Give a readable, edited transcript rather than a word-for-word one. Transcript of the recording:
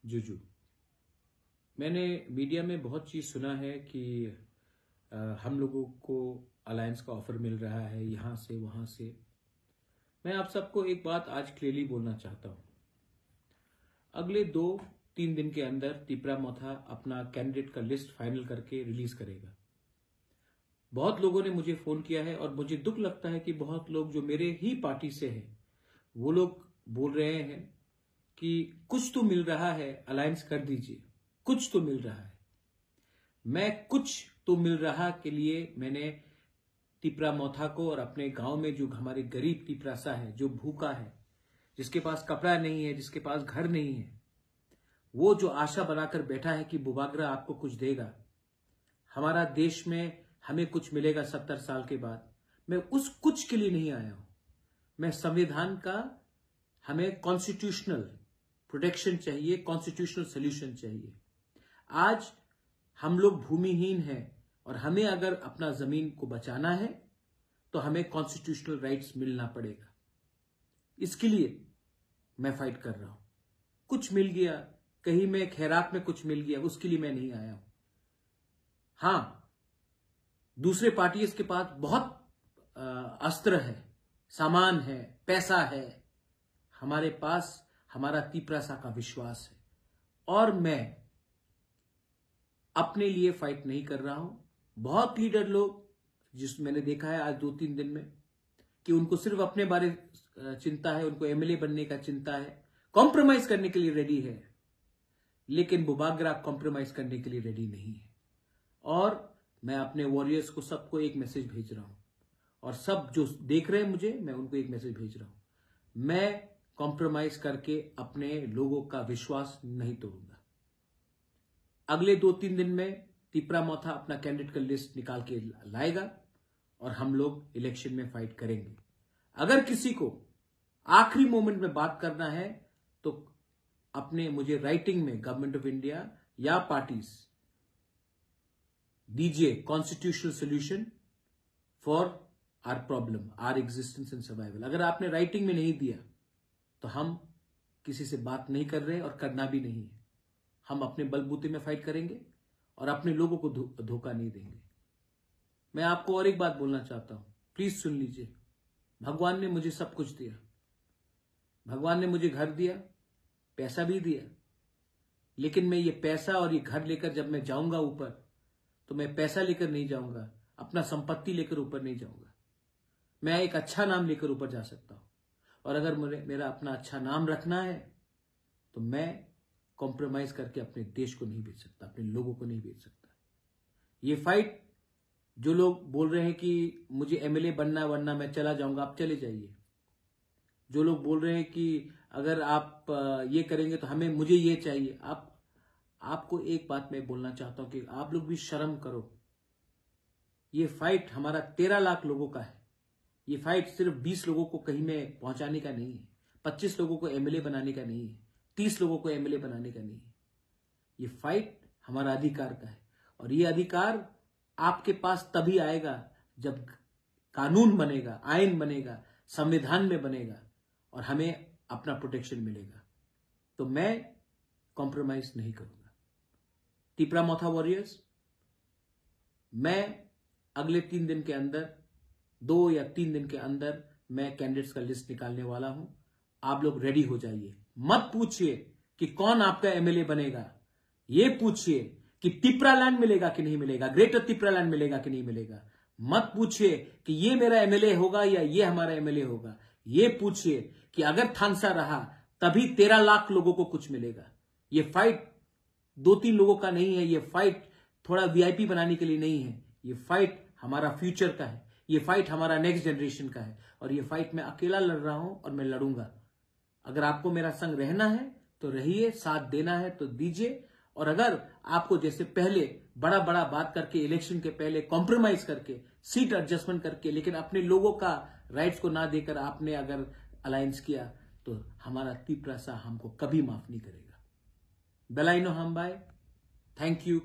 जुजू। मैंने मीडिया में बहुत चीज सुना है कि हम लोगों को अलायंस का ऑफर मिल रहा है यहां से वहां से। मैं आप सबको एक बात आज क्लियरली बोलना चाहता हूं। अगले 2-3 दिन के अंदर तिपरा मोथा अपना कैंडिडेट का लिस्ट फाइनल करके रिलीज करेगा। बहुत लोगों ने मुझे फोन किया है और मुझे दुख लगता है कि बहुत लोग जो मेरे ही पार्टी से हैं वो लोग बोल रहे हैं कि कुछ तो मिल रहा है, अलायंस कर दीजिए, कुछ तो मिल रहा है। मैं कुछ तो मिल रहा के लिए मैंने तिपरा मोथा को और अपने गांव में जो हमारे गरीब तिपरासा है, जो भूखा है, जिसके पास कपड़ा नहीं है, जिसके पास घर नहीं है, वो जो आशा बनाकर बैठा है कि बुबागरा आपको कुछ देगा, हमारा देश में हमें कुछ मिलेगा 70 साल के बाद, मैं उस कुछ के लिए नहीं आया हूं। मैं संविधान का, हमें कॉन्स्टिट्यूशनल प्रोटेक्शन चाहिए, कॉन्स्टिट्यूशनल सोल्यूशन चाहिए। आज हम लोग भूमिहीन हैं और हमें अगर अपना जमीन को बचाना है तो हमें कॉन्स्टिट्यूशनल राइट्स मिलना पड़ेगा। इसके लिए मैं फाइट कर रहा हूं। कुछ मिल गया, कहीं में खैरात में कुछ मिल गया, उसके लिए मैं नहीं आया हूं। हां, दूसरे पार्टीज के पास बहुत अस्त्र है, सामान है, पैसा है। हमारे पास हमारा तिपरासा का विश्वास है और मैं अपने लिए फाइट नहीं कर रहा हूं। बहुत लीडर लोग जिस मैंने देखा है आज 2-3 दिन में कि उनको सिर्फ अपने बारे चिंता है, उनको एमएलए बनने का चिंता है, कॉम्प्रोमाइज करने के लिए रेडी है, लेकिन बुबागरा कॉम्प्रोमाइज करने के लिए रेडी नहीं है। और मैं अपने वॉरियर्स को सबको एक मैसेज भेज रहा हूं और सब जो देख रहे हैं मुझे, मैं उनको एक मैसेज भेज रहा हूं। मैं कॉम्प्रोमाइज करके अपने लोगों का विश्वास नहीं तोड़ूंगा। अगले 2-3 दिन में तिपरा मोथा अपना कैंडिडेट का लिस्ट निकाल के लाएगा और हम लोग इलेक्शन में फाइट करेंगे। अगर किसी को आखिरी मोमेंट में बात करना है तो अपने मुझे राइटिंग में गवर्नमेंट ऑफ इंडिया या पार्टीज दीजिए constitutional solution for our problem, our existence and survival. अगर आपने राइटिंग में नहीं दिया तो हम किसी से बात नहीं कर रहे और करना भी नहीं है। हम अपने बलबूते में फाइट करेंगे और अपने लोगों को धोखा नहीं देंगे। मैं आपको और एक बात बोलना चाहता हूं, प्लीज सुन लीजिए। भगवान ने मुझे सब कुछ दिया। भगवान ने मुझे घर दिया, पैसा भी दिया, लेकिन मैं ये पैसा और ये घर लेकर जब मैं जाऊंगा ऊपर, तो मैं पैसा लेकर नहीं जाऊंगा, अपना संपत्ति लेकर ऊपर नहीं जाऊंगा। मैं एक अच्छा नाम लेकर ऊपर जा सकता हूं। और अगर मेरा अपना अच्छा नाम रखना है तो मैं कॉम्प्रोमाइज करके अपने देश को नहीं बेच सकता, अपने लोगों को नहीं बेच सकता। ये फाइट जो लोग बोल रहे हैं कि मुझे एमएलए बनना वरना मैं चला जाऊंगा, आप चले जाइए। जो लोग बोल रहे हैं कि अगर आप ये करेंगे तो मुझे ये चाहिए, आपको एक बात मैं बोलना चाहता हूं कि आप लोग भी शर्म करो। ये फाइट हमारा 13 लाख लोगों का है। ये फाइट सिर्फ 20 लोगों को कहीं में पहुंचाने का नहीं है, 25 लोगों को एमएलए बनाने का नहीं है, 30 लोगों को एमएलए बनाने का नहीं है। ये फाइट हमारा अधिकार का है और ये अधिकार आपके पास तभी आएगा जब कानून बनेगा, आईन बनेगा, संविधान में बनेगा और हमें अपना प्रोटेक्शन मिलेगा। तो मैं कॉम्प्रोमाइज नहीं करूंगा। तिपरा मोथा वॉरियर्स, मैं अगले 3 दिन के अंदर, 2 या 3 दिन के अंदर मैं कैंडिडेट्स का लिस्ट निकालने वाला हूं। आप लोग रेडी हो जाइए। मत पूछिए कि कौन आपका एमएलए बनेगा, ये पूछिए कि तिपरा लैंड मिलेगा कि नहीं मिलेगा, ग्रेटर तिपरा लैंड मिलेगा कि नहीं मिलेगा। मत पूछिए कि ये मेरा एमएलए होगा या ये हमारा एमएलए होगा। ये पूछिए कि अगर थानसा रहा तभी 13 लाख लोगों को कुछ मिलेगा। ये फाइट 2-3 लोगों का नहीं है। ये फाइट थोड़ा वीआईपी बनाने के लिए नहीं है। ये फाइट हमारा फ्यूचर का है। ये फाइट हमारा नेक्स्ट जनरेशन का है और ये फाइट मैं अकेला लड़ रहा हूं और मैं लड़ूंगा। अगर आपको मेरा संग रहना है तो रहिए, साथ देना है तो दीजिए। और अगर आपको जैसे पहले बड़ा बड़ा बात करके, इलेक्शन के पहले कॉम्प्रोमाइज करके, सीट एडजस्टमेंट करके, लेकिन अपने लोगों का राइट्स को ना देकर आपने अगर अलायंस किया तो हमारा तिपरासा हमको कभी माफ नहीं करेगा। बेलाइनो हम बाय। Thank you.